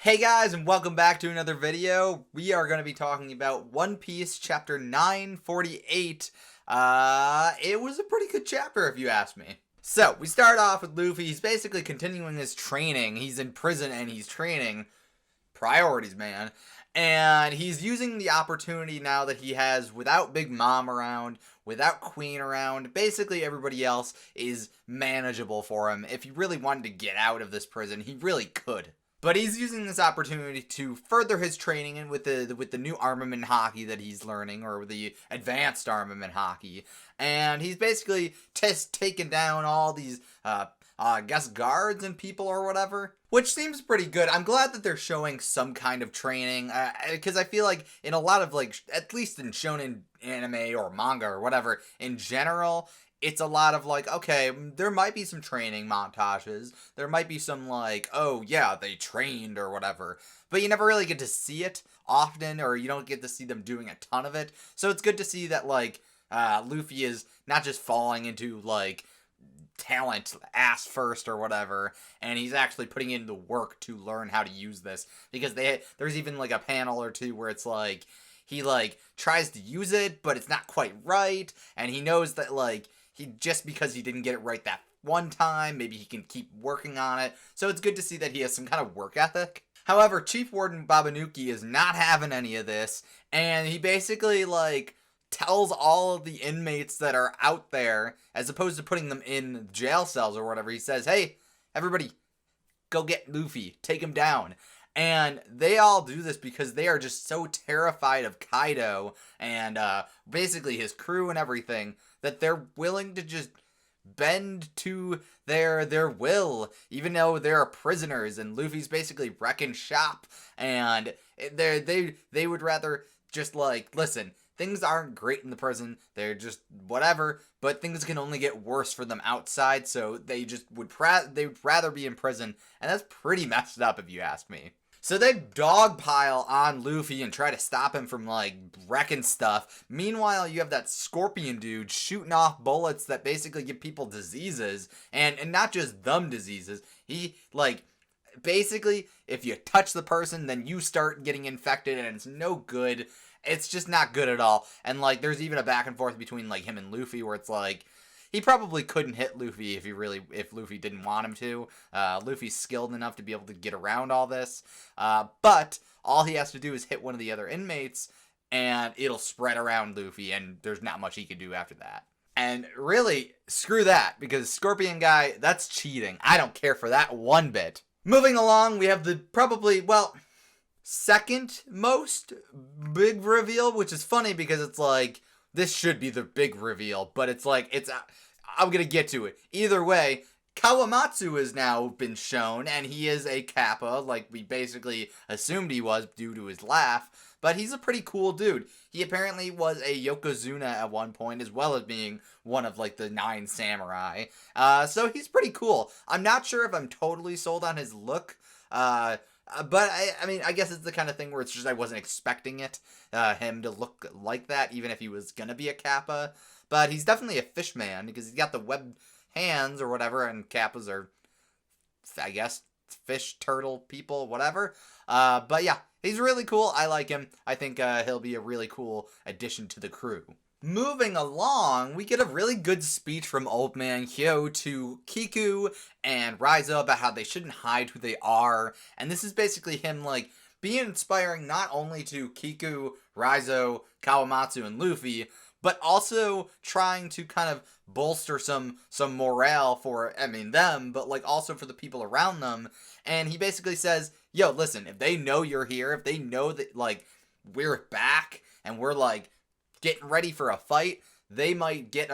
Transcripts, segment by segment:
Hey guys, and welcome back to another video. We are going to be talking about One Piece chapter 948. It was a pretty good chapter if you ask me. So, we start off with Luffy. He's basically continuing his training. He's in prison and he's training. Priorities, man. And he's using the opportunity now that he has, without Big Mom around, without Queen around, basically everybody else is manageable for him. If he really wanted to get out of this prison, he really could. But he's using this opportunity to further his training and with the new armament hockey that he's learning, or the advanced armament hockey. And he's basically taken down all these, I guess, guards and people or whatever. Which seems pretty good. I'm glad that they're showing some kind of training, because I feel like in a lot of, like, at least in shonen anime or manga or whatever, in general, it's a lot of like, okay, there might be some training montages. There might be some like, oh yeah, they trained or whatever. But you never really get to see it often, or you don't get to see them doing a ton of it. So it's good to see that, like, Luffy is not just falling into, like, talent ass first or whatever, and he's actually putting in the work to learn how to use this. Because there's even like a panel or two where it's like, he like tries to use it, but it's not quite right, and he knows that, like, just because he didn't get it right that one time, maybe he can keep working on it. So it's good to see that he has some kind of work ethic. However, Chief Warden Babanuki is not having any of this, and he basically, like, tells all of the inmates that are out there, as opposed to putting them in jail cells or whatever, he says, hey, everybody, go get Luffy, take him down. And they all do this because they are just so terrified of Kaido and basically his crew and everything, that they're willing to just bend to their will, even though they're prisoners, and Luffy's basically wrecking shop, and they would rather just, like, listen, things aren't great in the prison, they're just whatever, but things can only get worse for them outside, so they just they'd rather be in prison, and that's pretty messed up if you ask me. So they dogpile on Luffy and try to stop him from, like, wrecking stuff. Meanwhile, you have that Scorpion dude shooting off bullets that basically give people diseases. And not just them diseases. He, like, basically, if you touch the person, then you start getting infected, and it's no good. It's just not good at all. And, like, there's even a back and forth between, like, him and Luffy where it's like, he probably couldn't hit Luffy if Luffy didn't want him to. Luffy's skilled enough to be able to get around all this. But all he has to do is hit one of the other inmates, and it'll spread around Luffy, and there's not much he can do after that. And really, screw that, because Scorpion Guy, that's cheating. I don't care for that one bit. Moving along, we have the probably, well, second most big reveal, which is funny because it's like, this should be the big reveal, but it's like, I'm gonna get to it. Either way, Kawamatsu has now been shown, and he is a Kappa, like we basically assumed he was due to his laugh, but he's a pretty cool dude. He apparently was a Yokozuna at one point, as well as being one of, like, the 9 samurai. So he's pretty cool. I'm not sure if I'm totally sold on his look, but I mean, I guess it's the kind of thing where it's just I wasn't expecting him to look like that, even if he was gonna be a Kappa. But he's definitely a fish man, because he's got the webbed hands or whatever, and Kappas are, I guess, fish, turtle, people, whatever. But yeah, he's really cool. I like him. I think he'll be a really cool addition to the crew. Moving along, we get a really good speech from Old Man Hyo to Kiku and Raizo about how they shouldn't hide who they are. And this is basically him, like, being inspiring not only to Kiku, Raizo, Kawamatsu, and Luffy, but also trying to kind of bolster some morale for, I mean, them, but, like, also for the people around them. And he basically says, yo, listen, if they know you're here, if they know that, like, we're back and we're, like, getting ready for a fight, they might get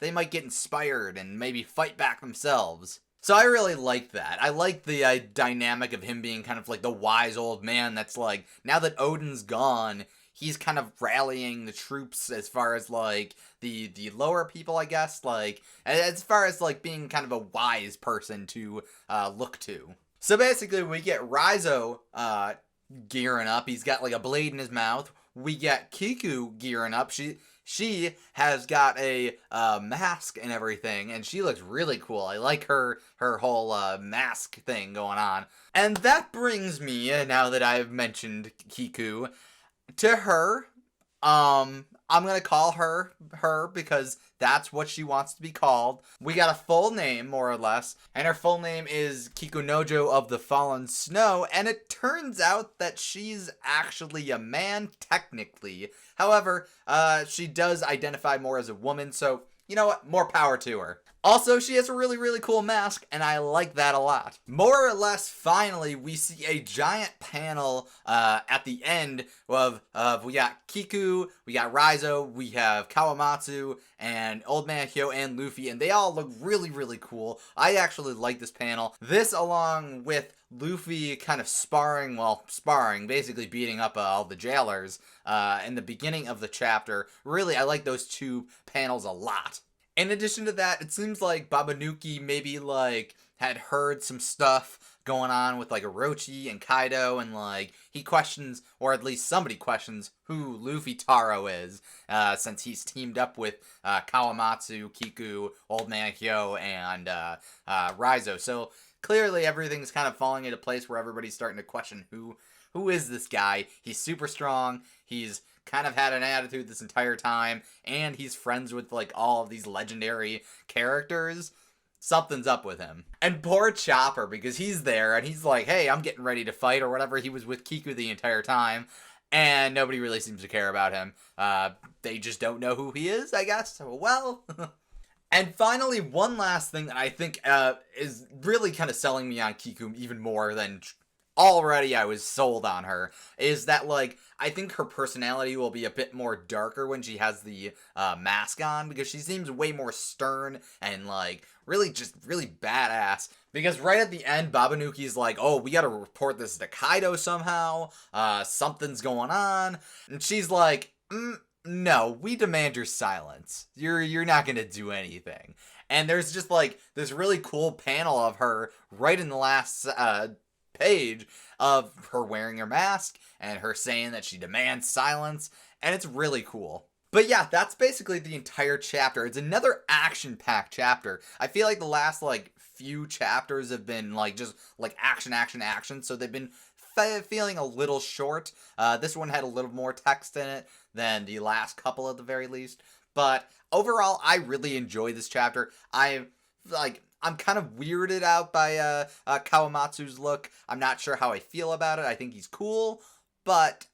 inspired and maybe fight back themselves. So I really like that. I like the dynamic of him being kind of like the wise old man that's like, now that Odin's gone, he's kind of rallying the troops as far as, like, the lower people, I guess, like, as far as, like, being kind of a wise person to look to. So basically, we get Raizo gearing up. He's got, like, a blade in his mouth. We get Kiku gearing up. she has got a mask and everything, and she looks really cool. I like her whole mask thing going on. And that brings me, now that I've mentioned Kiku, to her. I'm gonna call her because that's what she wants to be called. We got a full name, more or less, and her full name is Kikunojo of the Fallen Snow, and it turns out that she's actually a man, technically. However, she does identify more as a woman, so you know what? More power to her. Also, she has a really, really cool mask, and I like that a lot. More or less, finally, we see a giant panel at the end of we got Kiku, we got Raizo, we have Kawamatsu, and Old Man Hyo and Luffy, and they all look really, really cool. I actually like this panel. This, along with Luffy kind of sparring, basically beating up all the jailers in the beginning of the chapter. Really, I like those two panels a lot. In addition to that, it seems like Babanuki maybe, like, had heard some stuff going on with, like, Orochi and Kaido, and, like, he questions, or at least somebody questions, who Luffy Taro is, since he's teamed up with Kawamatsu, Kiku, Old Man Hyo, and Raizo. So, clearly everything's kind of falling into place where everybody's starting to question who is this guy? He's super strong, he's kind of had an attitude this entire time, and he's friends with, like, all of these legendary characters. Something's up with him. And poor Chopper, because he's there, and he's like, hey, I'm getting ready to fight, or whatever. He was with Kiku the entire time, and nobody really seems to care about him. They just don't know who he is, I guess. Well... And finally, one last thing that I think is really kind of selling me on Kiku even more than... already I was sold on her, is that, like, I think her personality will be a bit more darker when she has the mask on, because she seems way more stern and, like, really badass. Because right at the end, Babanuki's like, oh, we gotta report this to Kaido somehow, something's going on, and she's like, no, we demand your silence. You're not gonna do anything. And there's just, like, this really cool panel of her right in the last page of her wearing her mask and her saying that she demands silence, and it's really cool. But yeah, that's basically the entire chapter. It's another action-packed chapter. I feel like the last, like, few chapters have been, like, just, like, action, so they've been feeling a little short. This one had a little more text in it than the last couple at the very least. But overall, I really enjoyed this chapter. I'm kind of weirded out by Kawamatsu's look. I'm not sure how I feel about it. I think he's cool, but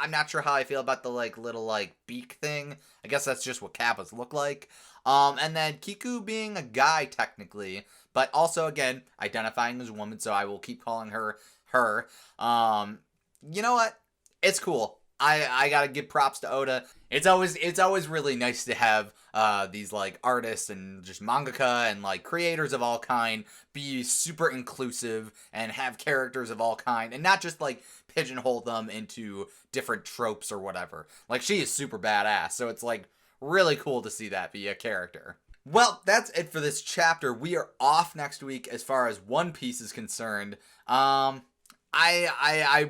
I'm not sure how I feel about the, like, little, like, beak thing. I guess that's just what Kappas look like. And then Kiku being a guy, technically, but also, again, identifying as a woman, so I will keep calling her her. You know what? It's cool. I gotta give props to Oda. It's always really nice to have these, like, artists and just mangaka and, like, creators of all kind be super inclusive and have characters of all kind and not just, like, pigeonhole them into different tropes or whatever. Like, she is super badass, so it's, like, really cool to see that be a character. Well, that's it for this chapter. We are off next week as far as One Piece is concerned. I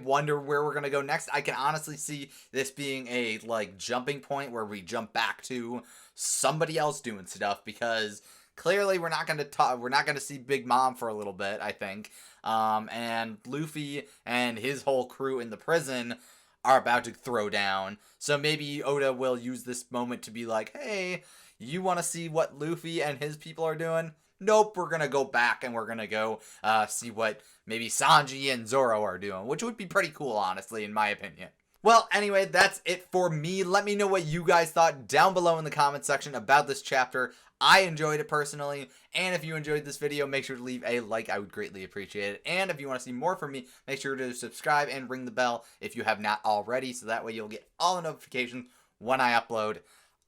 wonder where we're gonna go next. I can honestly see this being a, like, jumping point where we jump back to somebody else doing stuff, because clearly we're not gonna see Big Mom for a little bit, I think. And Luffy and his whole crew in the prison are about to throw down. So maybe Oda will use this moment to be like, hey, you want to see what Luffy and his people are doing? Nope, we're gonna go back and we're gonna go see what maybe Sanji and Zoro are doing, which would be pretty cool, honestly, in my opinion. Well, anyway, that's it for me. Let me know what you guys thought down below in the comment section about this chapter. I enjoyed it personally, and if you enjoyed this video, make sure to leave a like. I would greatly appreciate it. And if you want to see more from me, make sure to subscribe and ring the bell if you have not already, so that way you'll get all the notifications when I upload.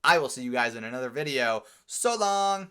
I will see you guys in another video. So long!